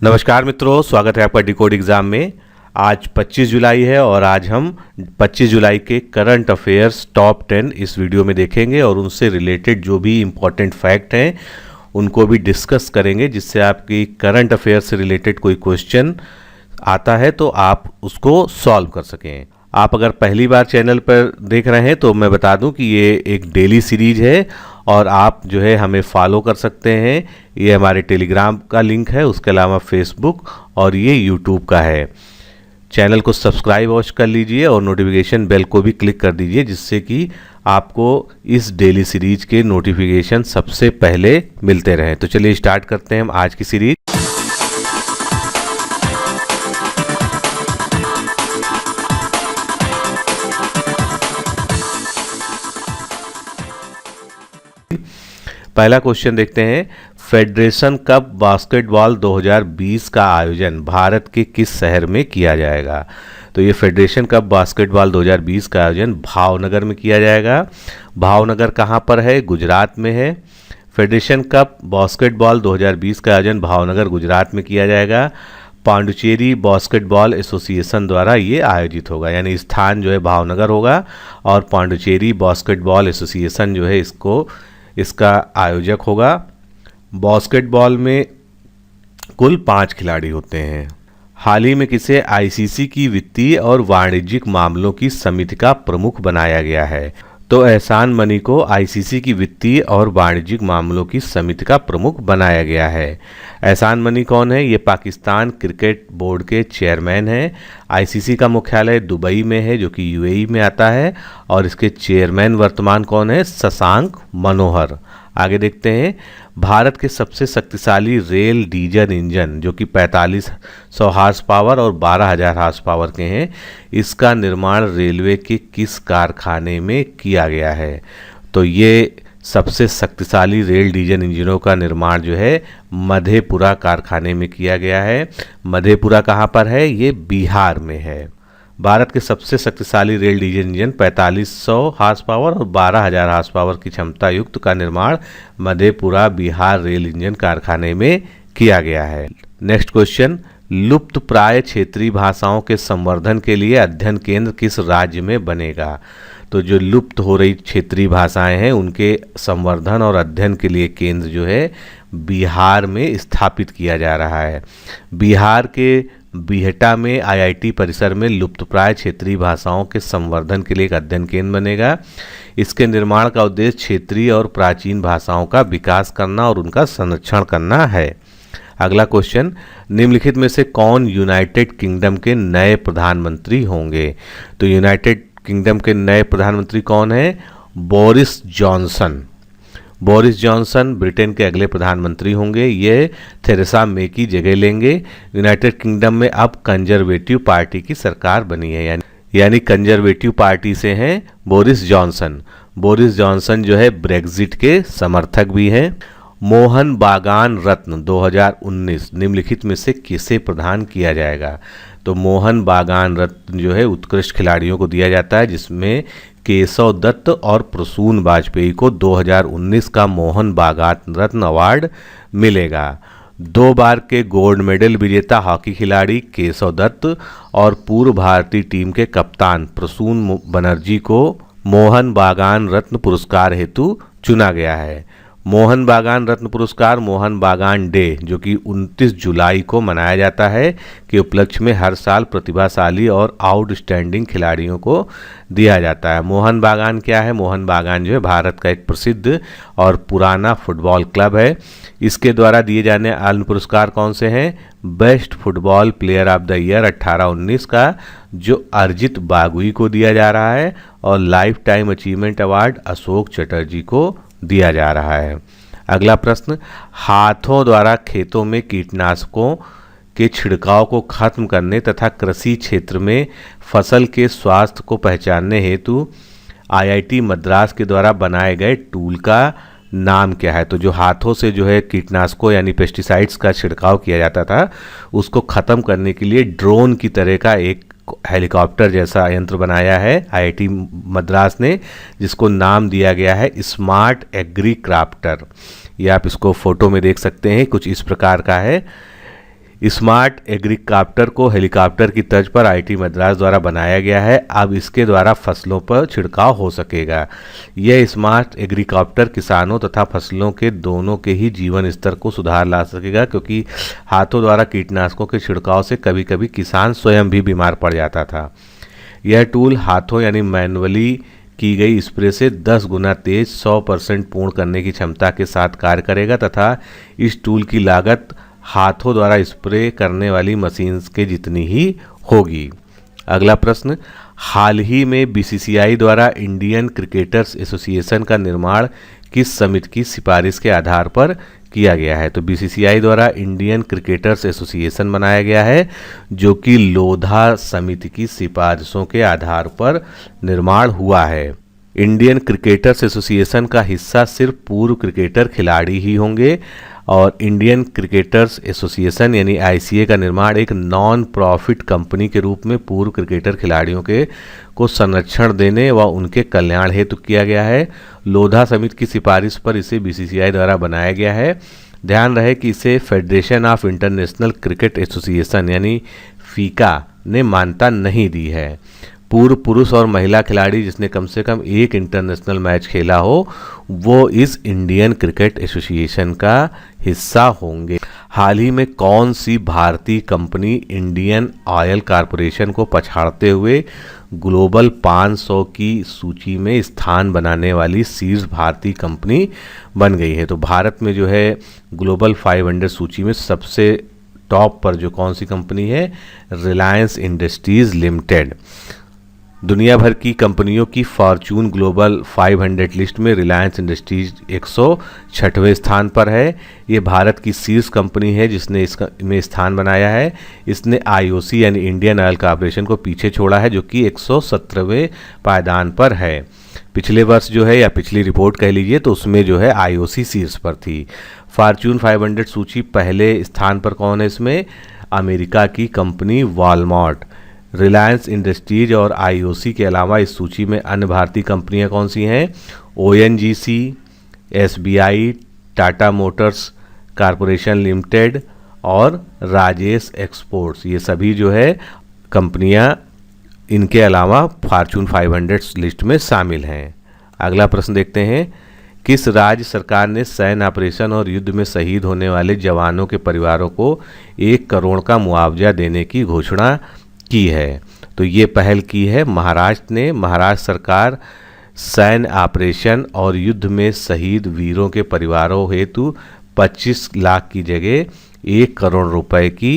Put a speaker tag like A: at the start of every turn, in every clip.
A: नमस्कार मित्रों, स्वागत है आपका डिकोड एग्ज़ाम में। आज 25 जुलाई है और आज हम 25 जुलाई के करंट अफेयर्स टॉप 10 इस वीडियो में देखेंगे और उनसे रिलेटेड जो भी इम्पॉर्टेंट फैक्ट हैं उनको भी डिस्कस करेंगे, जिससे आपकी करंट अफेयर से रिलेटेड कोई क्वेश्चन आता है तो आप उसको सॉल्व कर सकें। आप अगर पहली बार चैनल पर देख रहे हैं तो मैं बता दूं कि ये एक डेली सीरीज है और आप जो है हमें फॉलो कर सकते हैं। ये हमारे टेलीग्राम का लिंक है, उसके अलावा फेसबुक और ये यूट्यूब का है। चैनल को सब्सक्राइब अवश्य कर लीजिए और नोटिफिकेशन बेल को भी क्लिक कर दीजिए, जिससे कि आपको इस डेली सीरीज के नोटिफिकेशन सबसे पहले मिलते रहें। तो चलिए स्टार्ट करते हैं हम आज की सीरीज। पहला क्वेश्चन देखते हैं। फेडरेशन कप बास्केटबॉल 2020 का आयोजन भारत के किस शहर में किया जाएगा? तो ये फेडरेशन कप बास्केटबॉल 2020 का आयोजन भावनगर में किया जाएगा। भावनगर कहाँ पर है? गुजरात में है। फेडरेशन कप बास्केटबॉल 2020 का आयोजन भावनगर गुजरात में किया जाएगा। पांडुचेरी बास्केटबॉल एसोसिएशन द्वारा ये आयोजित होगा, यानी स्थान जो है भावनगर होगा और पांडुचेरी बास्केटबॉल एसोसिएशन जो है इसका आयोजक होगा। बास्केटबॉल में कुल 5 खिलाड़ी होते हैं। हाल ही में किसे आईसीसी की वित्तीय और वाणिज्यिक मामलों की समिति का प्रमुख बनाया गया है? तो एहसान मनी को आईसीसी की वित्तीय और वाणिज्यिक मामलों की समिति का प्रमुख बनाया गया है। एहसान मनी कौन है? ये पाकिस्तान क्रिकेट बोर्ड के चेयरमैन हैं। आईसीसी का मुख्यालय दुबई में है, जो कि यूएई में आता है, और इसके चेयरमैन वर्तमान कौन है? शशांक मनोहर। आगे देखते हैं। भारत के सबसे शक्तिशाली रेल डीजल इंजन, जो कि 4500 हार्स पावर और 12000 हार्स पावर के हैं, इसका निर्माण रेलवे के किस कारखाने में किया गया है? तो ये सबसे शक्तिशाली रेल डीजल इंजनों का निर्माण जो है मधेपुरा कारखाने में किया गया है। मधेपुरा कहाँ पर है? ये बिहार में है। भारत के सबसे शक्तिशाली rail diesel engine 4500 horsepower और 12000 हार्स पावर की क्षमता युक्त का निर्माण मधेपुरा बिहार रेल इंजन कारखाने में किया गया है। Next question. लुप्त प्राय क्षेत्रीय भाषाओं के संवर्धन के लिए अध्ययन केंद्र किस राज्य में बनेगा? तो जो लुप्त हो रही क्षेत्रीय भाषाएं हैं उनके संवर्धन और अध्ययन के लिए केंद्र जो है बिहार में स्थापित किया जा रहा है। बिहार के बिहटा में आईआईटी परिसर में लुप्तप्राय क्षेत्रीय भाषाओं के संवर्धन के लिए एक अध्ययन केंद्र बनेगा। इसके निर्माण का उद्देश्य क्षेत्रीय और प्राचीन भाषाओं का विकास करना और उनका संरक्षण करना है। अगला क्वेश्चन। निम्नलिखित में से कौन यूनाइटेड किंगडम के नए प्रधानमंत्री होंगे? तो यूनाइटेड किंगडम के नए प्रधानमंत्री कौन है? Boris Johnson. Boris Johnson Britain के अगले प्रधानमंत्री होंगे। ये थेरेसा मे की जगह लेंगे। यूनाइटेड किंगडम में अब कंजर्वेटिव पार्टी की सरकार बनी है, यानी कंजर्वेटिव पार्टी से हैं बोरिस जॉनसन। बोरिस जॉनसन जो है ब्रेग्जिट के समर्थक भी हैं। मोहन बागान रत्न 2019 निम्नलिखित में से किसे प्रदान किया जाएगा? तो मोहन बागान रत्न जो है उत्कृष्ट खिलाड़ियों को दिया जाता है, जिसमें केशव दत्त और प्रसून वाजपेयी को 2019 का मोहन बागान रत्न अवार्ड मिलेगा। 2 बार के गोल्ड मेडल विजेता हॉकी खिलाड़ी केशव दत्त और पूर्व भारतीय टीम के कप्तान प्रसून बनर्जी को मोहन बागान रत्न पुरस्कार हेतु चुना गया है। मोहन बागान रत्न पुरस्कार मोहन बागान डे, जो कि 29 जुलाई को मनाया जाता है, के उपलक्ष्य में हर साल प्रतिभाशाली और आउटस्टैंडिंग खिलाड़ियों को दिया जाता है। मोहन बागान क्या है? मोहन बागान जो है भारत का एक प्रसिद्ध और पुराना फुटबॉल क्लब है। इसके द्वारा दिए जाने वाले पुरस्कार कौन से हैं? Best football player of the year 18-19 का जो अरिजित बागुई को दिया जा रहा है, और life time achievement award Ashok Chatterjee को दिया जा रहा है। अगला प्रश्न। हाथों द्वारा खेतों में कीटनाशकों के छिड़काव को खत्म करने तथा कृषि क्षेत्र में फसल के स्वास्थ्य को पहचानने हेतु आईआईटी मद्रास के द्वारा बनाए गए टूल का नाम क्या है? तो जो हाथों से जो है कीटनाशकों यानी पेस्टिसाइड्स का छिड़काव किया जाता था, उसको ख़त्म करने के लिए ड्रोन की तरह का एक हेलीकॉप्टर जैसा यंत्र बनाया है आईआईटी मद्रास ने, जिसको नाम दिया गया है स्मार्ट एग्री क्राफ्टर। ये आप इसको फोटो में देख सकते हैं, कुछ इस प्रकार का है। स्मार्ट एग्रीकॉप्टर को हेलीकॉप्टर की तर्ज पर आईआईटी मद्रास द्वारा बनाया गया है। अब इसके द्वारा फसलों पर छिड़काव हो सकेगा। यह स्मार्ट एग्रीकॉप्टर किसानों तथा फसलों के दोनों के ही जीवन स्तर को सुधार ला सकेगा, क्योंकि हाथों द्वारा कीटनाशकों के छिड़काव से कभी कभी किसान स्वयं भी बीमार पड़ जाता था। यह टूल हाथों यानी मैनुअली की गई स्प्रे से 10 गुना तेज 100% पूर्ण करने की क्षमता के साथ कार्य करेगा तथा इस टूल की लागत हाथों द्वारा स्प्रे करने वाली मशीन के जितनी ही होगी। अगला प्रश्न, हाल ही में बीसीसीआई द्वारा इंडियन क्रिकेटर्स एसोसिएशन का निर्माण किस समिति की सिफारिश के आधार पर किया गया है? तो बीसीसीआई द्वारा इंडियन क्रिकेटर्स एसोसिएशन बनाया गया है, जो कि लोधा समिति की सिफारिशों के आधार पर निर्माण हुआ है। इंडियन क्रिकेटर्स एसोसिएशन का हिस्सा सिर्फ पूर्व क्रिकेटर खिलाड़ी ही होंगे और इंडियन क्रिकेटर्स एसोसिएशन यानी आईसीए का निर्माण एक नॉन प्रॉफिट कंपनी के रूप में पूर्व क्रिकेटर खिलाड़ियों को संरक्षण देने व उनके कल्याण हेतु किया गया है। लोधा समिति की सिफारिश पर इसे बीसीसीआई द्वारा बनाया गया है। ध्यान रहे कि इसे federation of international cricket association यानी फीका ने मान्यता नहीं दी है। पूर्व पुरुष और महिला खिलाड़ी जिसने कम से कम एक इंटरनेशनल मैच खेला हो वो इस इंडियन क्रिकेट एसोसिएशन का हिस्सा होंगे। हाल ही में कौन सी भारतीय कंपनी इंडियन ऑयल कॉरपोरेशन को पछाड़ते हुए ग्लोबल 500 की सूची में स्थान बनाने वाली शीर्ष भारतीय कंपनी बन गई है? तो भारत में जो है ग्लोबल 500 सूची में सबसे टॉप पर जो कौन सी कंपनी है? Reliance industries limited. दुनिया भर की कंपनियों की फॉर्चून ग्लोबल 500 लिस्ट में रिलायंस इंडस्ट्रीज 106वें स्थान पर है। ये भारत की शीर्ष कंपनी है जिसने इसमें स्थान बनाया है। इसने आईओसी यानी इंडियन ऑयल कॉर्पोरेशन को पीछे छोड़ा है, जो कि 117वें पायदान पर है। पिछले वर्ष जो है या पिछली रिपोर्ट कह लीजिए तो उसमें जो है आईओसी शीर्ष पर थी। फॉर्चून 500 सूची पहले स्थान पर कौन है इसमें? अमेरिका की कंपनी वॉलमार्ट। रिलायंस इंडस्ट्रीज और आईओसी के अलावा इस सूची में अन्य भारतीय कंपनियां कौन सी हैं? ONGC, SBI, Tata Motors corporation limited और राजेश एक्सपोर्ट्स। ये सभी जो है कंपनियां इनके अलावा फॉर्चून 500 लिस्ट में शामिल हैं। अगला प्रश्न देखते हैं, किस राज्य सरकार ने सैन्य ऑपरेशन और युद्ध में शहीद होने वाले जवानों के परिवारों को 1 करोड़ का मुआवजा देने की घोषणा की है? तो ये पहल की है महाराष्ट्र ने। महाराष्ट्र सरकार सैन्य ऑपरेशन और युद्ध में शहीद वीरों के परिवारों हेतु 25 लाख की जगह 1 करोड़ रुपए की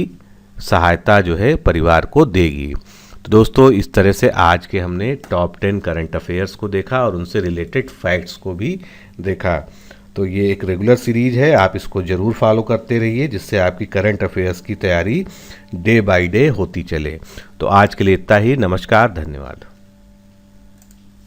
A: सहायता जो है परिवार को देगी। तो दोस्तों इस तरह से आज के हमने टॉप 10 करंट अफेयर्स को देखा और उनसे रिलेटेड फैक्ट्स को भी देखा। तो ये एक रेगुलर सीरीज है, आप इसको ज़रूर फॉलो करते रहिए जिससे आपकी करंट अफेयर्स की तैयारी डे बाय डे होती चले। तो आज के लिए इतना ही। नमस्कार, धन्यवाद।